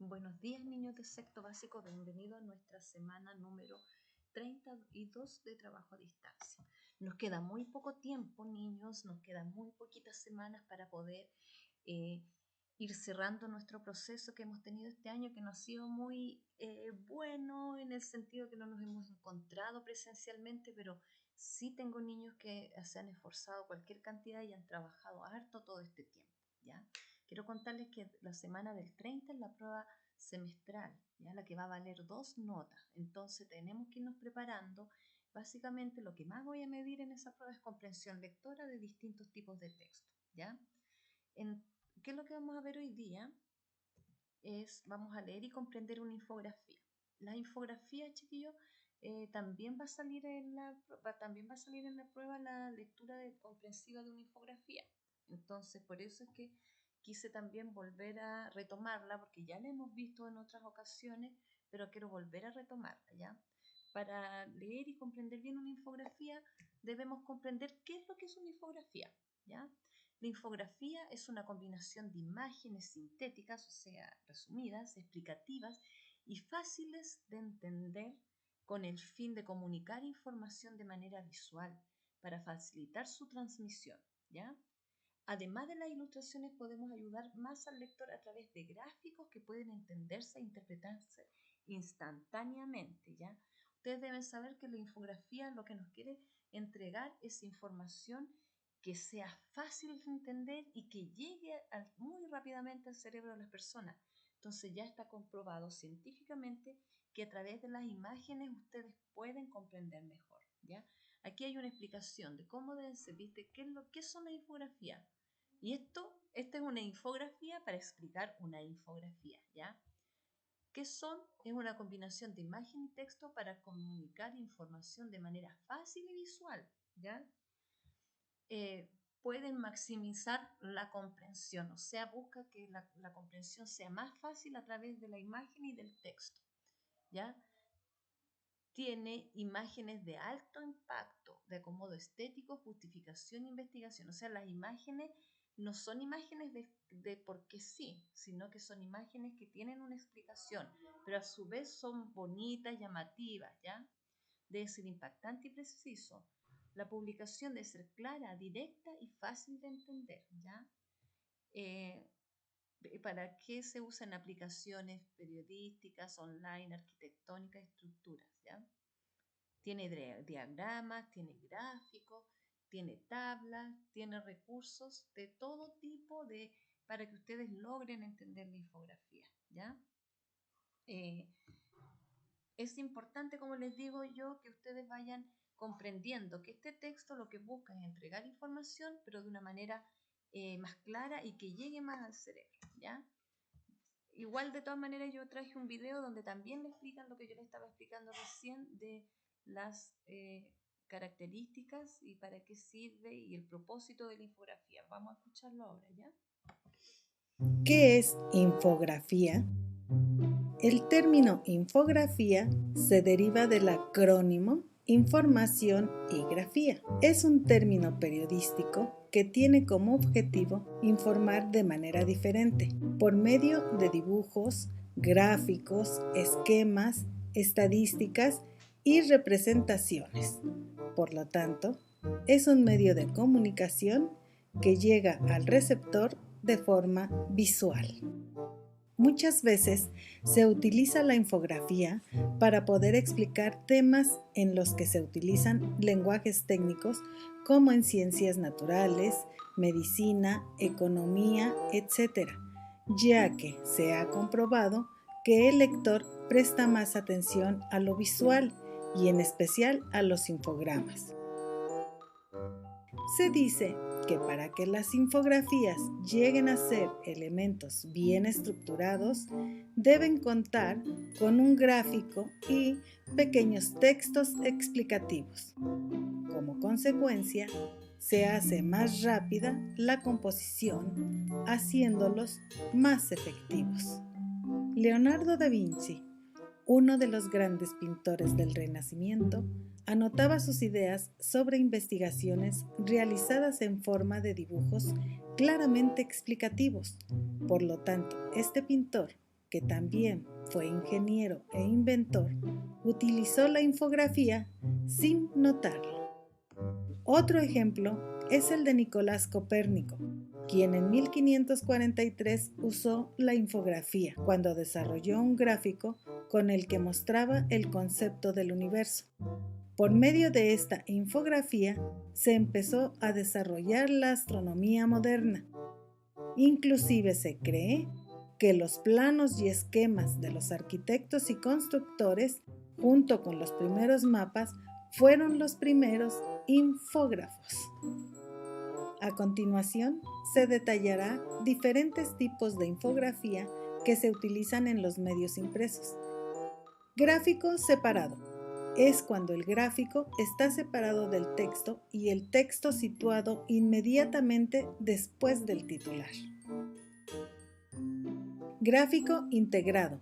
Buenos días, niños de sexto básico, bienvenidos a nuestra semana número 32 de trabajo a distancia. Nos queda muy poco tiempo, niños, nos quedan muy poquitas semanas para poder ir cerrando nuestro proceso que hemos tenido este año, que no ha sido muy bueno en el sentido que no nos hemos encontrado presencialmente, pero sí tengo niños que se han esforzado cualquier cantidad y han trabajado harto todo este tiempo, ¿ya? Quiero contarles que la semana del 30 es la prueba semestral, ¿ya? La que va a valer 2 notas. Entonces tenemos que irnos preparando. Básicamente lo que más voy a medir en esa prueba es comprensión lectora de distintos tipos de texto, ¿ya? ¿Qué es lo que vamos a ver hoy día? Vamos a leer y comprender una infografía. La infografía, chiquillos, también va a salir en la prueba la lectura comprensiva de una infografía. Entonces, por eso es que quise también volver a retomarla, porque ya la hemos visto en otras ocasiones, pero quiero volver a retomarla, ¿ya? Para leer y comprender bien una infografía, debemos comprender qué es lo que es una infografía, ¿ya? La infografía es una combinación de imágenes sintéticas, o sea, resumidas, explicativas y fáciles de entender con el fin de comunicar información de manera visual para facilitar su transmisión, ¿ya? Además de las ilustraciones, podemos ayudar más al lector a través de gráficos que pueden entenderse e interpretarse instantáneamente, ¿ya? Ustedes deben saber que la infografía lo que nos quiere entregar es información que sea fácil de entender y que llegue muy rápidamente al cerebro de las personas. Entonces ya está comprobado científicamente que a través de las imágenes ustedes pueden comprender mejor, ¿ya? Aquí hay una explicación de cómo deben ser, ¿viste? ¿Qué son las infografías? Y esta es una infografía para explicar una infografía, ¿ya? ¿Qué son? Es una combinación de imagen y texto para comunicar información de manera fácil y visual, ¿ya? Pueden maximizar la comprensión, o sea, busca que la comprensión sea más fácil a través de la imagen y del texto, ¿ya? Tiene imágenes de alto impacto, de acomodo estético, justificación e investigación. O sea, las imágenes no son imágenes de porque sí, sino que son imágenes que tienen una explicación, pero a su vez son bonitas, llamativas, ¿ya? Debe ser impactante y preciso. La publicación debe ser clara, directa y fácil de entender, ¿ya? ¿Para qué se usan aplicaciones periodísticas, online, arquitectónicas, estructuras, ¿ya? Tiene diagramas, tiene gráficos, tiene tablas, tiene recursos de todo tipo para que ustedes logren entender la infografía, ¿ya? Es importante, como les digo yo, que ustedes vayan comprendiendo que este texto lo que busca es entregar información, pero de una manera más clara y que llegue más al cerebro, ¿ya? Igual, de todas maneras, yo traje un video donde también le explican lo que yo le estaba explicando recién de las características y para qué sirve y el propósito de la infografía. Vamos a escucharlo ahora, ¿ya? ¿Qué es infografía? El término infografía se deriva del acrónimo Información y Grafía. Es un término periodístico que tiene como objetivo informar de manera diferente, por medio de dibujos, gráficos, esquemas, estadísticas y representaciones. Por lo tanto, es un medio de comunicación que llega al receptor de forma visual. Muchas veces se utiliza la infografía para poder explicar temas en los que se utilizan lenguajes técnicos como en ciencias naturales, medicina, economía, etc., ya que se ha comprobado que el lector presta más atención a lo visual y en especial a los infogramas. Se dice que para que las infografías lleguen a ser elementos bien estructurados, deben contar con un gráfico y pequeños textos explicativos. Como consecuencia, se hace más rápida la composición, haciéndolos más efectivos. Leonardo da Vinci, uno de los grandes pintores del Renacimiento, anotaba sus ideas sobre investigaciones realizadas en forma de dibujos claramente explicativos. Por lo tanto, este pintor que también fue ingeniero e inventor, utilizó la infografía sin notarlo. Otro ejemplo es el de Nicolás Copérnico, quien en 1543 usó la infografía cuando desarrolló un gráfico con el que mostraba el concepto del universo. Por medio de esta infografía se empezó a desarrollar la astronomía moderna. Inclusive se cree que los planos y esquemas de los arquitectos y constructores, junto con los primeros mapas, fueron los primeros infógrafos. A continuación, se detallará diferentes tipos de infografía que se utilizan en los medios impresos. Gráfico separado. Es cuando el gráfico está separado del texto y el texto situado inmediatamente después del titular. Gráfico integrado.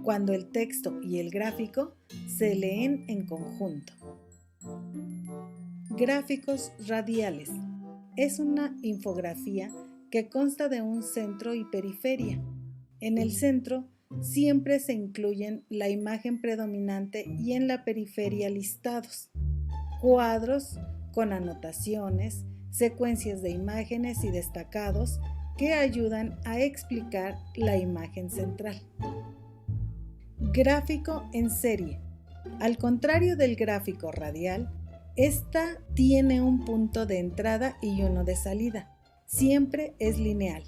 Cuando el texto y el gráfico se leen en conjunto. Gráficos radiales. Es una infografía que consta de un centro y periferia. En el centro siempre se incluyen la imagen predominante y en la periferia listados, cuadros con anotaciones, secuencias de imágenes y destacados que ayudan a explicar la imagen central. Gráfico en serie. Al contrario del gráfico radial, esta tiene un punto de entrada y uno de salida. Siempre es lineal,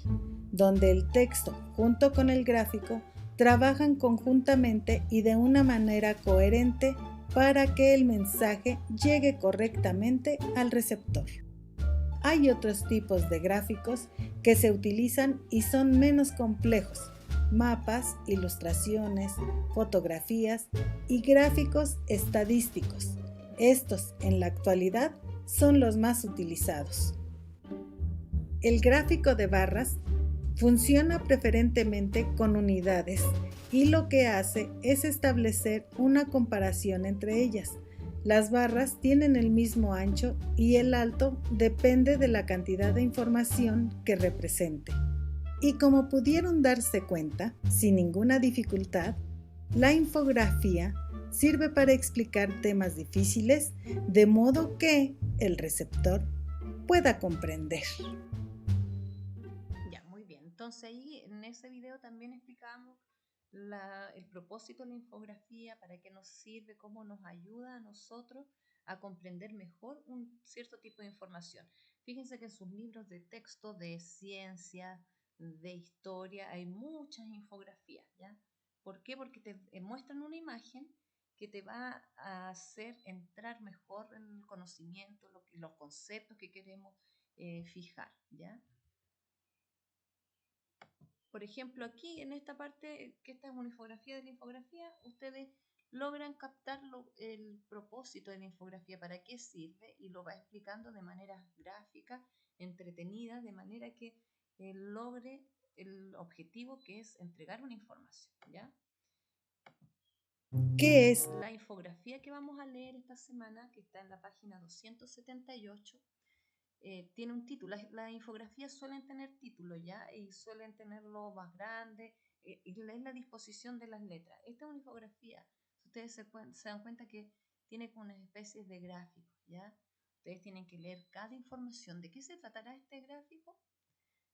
donde el texto junto con el gráfico trabajan conjuntamente y de una manera coherente para que el mensaje llegue correctamente al receptor. Hay otros tipos de gráficos que se utilizan y son menos complejos: mapas, ilustraciones, fotografías y gráficos estadísticos. Estos, en la actualidad, son los más utilizados. El gráfico de barras funciona preferentemente con unidades y lo que hace es establecer una comparación entre ellas. Las barras tienen el mismo ancho y el alto depende de la cantidad de información que represente. Y como pudieron darse cuenta, sin ninguna dificultad, la infografía sirve para explicar temas difíciles de modo que el receptor pueda comprender. Ya, muy bien. Entonces ahí en ese video también explicamos el propósito de la infografía, para qué nos sirve, cómo nos ayuda a nosotros a comprender mejor un cierto tipo de información. Fíjense que en sus libros de texto de ciencia, de historia, hay muchas infografías, ¿ya? ¿Por qué? Porque te muestran una imagen que te va a hacer entrar mejor en el conocimiento, los conceptos que queremos fijar, ¿ya? Por ejemplo, aquí en esta parte, que esta es una infografía de la infografía, ustedes logran captar el propósito de la infografía, para qué sirve, y lo va explicando de manera gráfica, entretenida, de manera que logre el objetivo, que es entregar una información, ¿ya? ¿Qué es? La infografía que vamos a leer esta semana, que está en la página 278, tiene un título. Las infografías suelen tener título, ¿ya? Y suelen tenerlo más grande, y es la disposición de las letras. Esta es una infografía. Ustedes se dan cuenta que tiene como unas especies de gráficos, ¿ya? Ustedes tienen que leer cada información. ¿De qué se tratará este gráfico?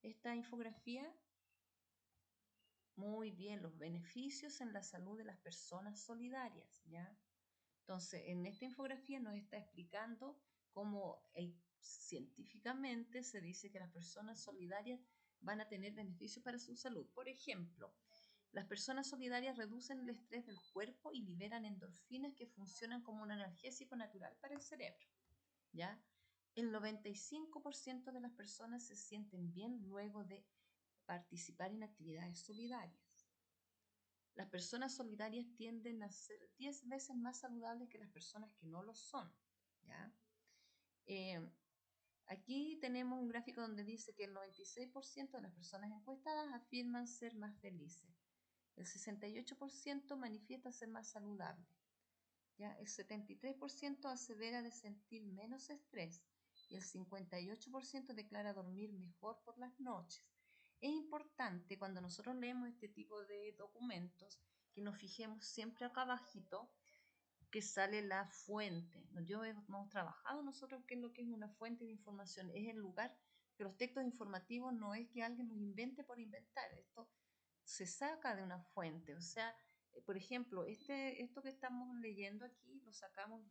Esta infografía. Muy bien, los beneficios en la salud de las personas solidarias, ¿ya? Entonces, en esta infografía nos está explicando cómo científicamente se dice que las personas solidarias van a tener beneficios para su salud. Por ejemplo, las personas solidarias reducen el estrés del cuerpo y liberan endorfinas que funcionan como un analgésico natural para el cerebro, ¿ya? El 95% de las personas se sienten bien luego de participar en actividades solidarias. Las personas solidarias tienden a ser 10 veces más saludables que las personas que no lo son, ¿ya? Eh, Aquí tenemos un gráfico donde dice que el 96% de las personas encuestadas afirman ser más felices. El 68% manifiesta ser más saludable, ¿ya? El 73% asevera de sentir menos estrés y el 58% declara dormir mejor por las noches. Es importante cuando nosotros leemos este tipo de documentos que nos fijemos siempre acá abajito que sale la fuente. Hemos trabajado nosotros qué es lo que es una fuente de información. Es el lugar que los textos informativos no es que alguien los invente por inventar. Esto se saca de una fuente. O sea, por ejemplo, esto que estamos leyendo aquí lo sacamos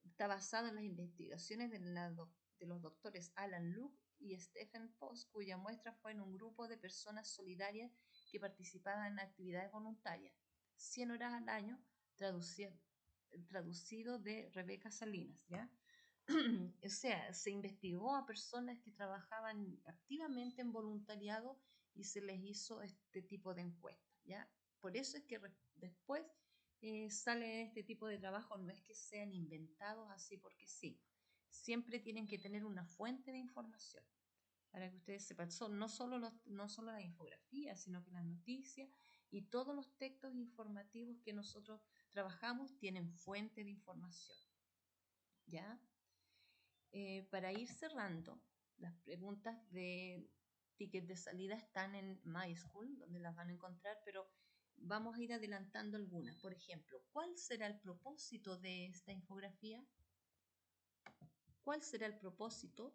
está basado en las investigaciones de los doctores Alan Luke y Stephen Post, cuya muestra fue en un grupo de personas solidarias que participaban en actividades voluntarias. 100 horas al año, traducido de Rebeca Salinas, ¿ya? O sea, se investigó a personas que trabajaban activamente en voluntariado y se les hizo este tipo de encuestas, ¿ya? Por eso es que después sale este tipo de trabajo, no es que sean inventados así porque sí, siempre tienen que tener una fuente de información para que ustedes sepan, no solo las infografías, sino que las noticias y todos los textos informativos que nosotros trabajamos tienen fuente de información, ¿ya? Para ir cerrando, las preguntas de ticket de salida están en MySchool, donde las van a encontrar, pero vamos a ir adelantando algunas. Por ejemplo, ¿cuál será el propósito de esta infografía? ¿Cuál será el propósito,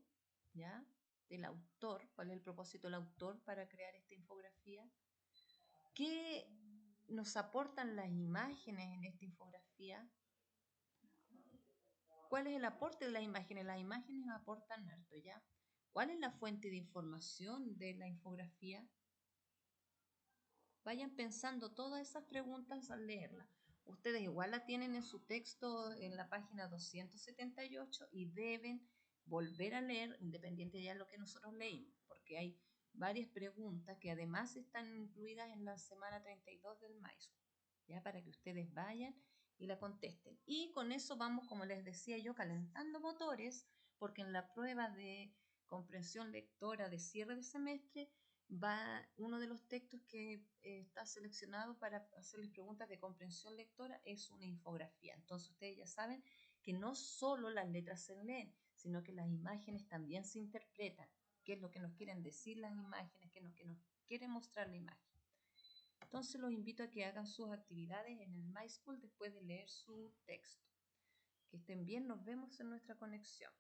ya, del autor? ¿Cuál es el propósito del autor para crear esta infografía? ¿Qué nos aportan las imágenes en esta infografía? ¿Cuál es el aporte de las imágenes? Las imágenes aportan harto, ¿ya? ¿Cuál es la fuente de información de la infografía? Vayan pensando todas esas preguntas al leerla. Ustedes igual la tienen en su texto en la página 278 y deben volver a leer, independiente ya de lo que nosotros leímos, porque hay varias preguntas que además están incluidas en la semana 32 del maíz, ya para que ustedes vayan y la contesten. Y con eso vamos, como les decía yo, calentando motores, porque en la prueba de comprensión lectora de cierre de semestre va uno de los textos que está seleccionado para hacerles preguntas de comprensión lectora es una infografía. Entonces ustedes ya saben que no solo las letras se leen, sino que las imágenes también se interpretan. ¿Qué es lo que nos quieren decir las imágenes? ¿Qué es lo que nos quiere mostrar la imagen? Entonces los invito a que hagan sus actividades en el MySchool después de leer su texto. Que estén bien, nos vemos en nuestra conexión.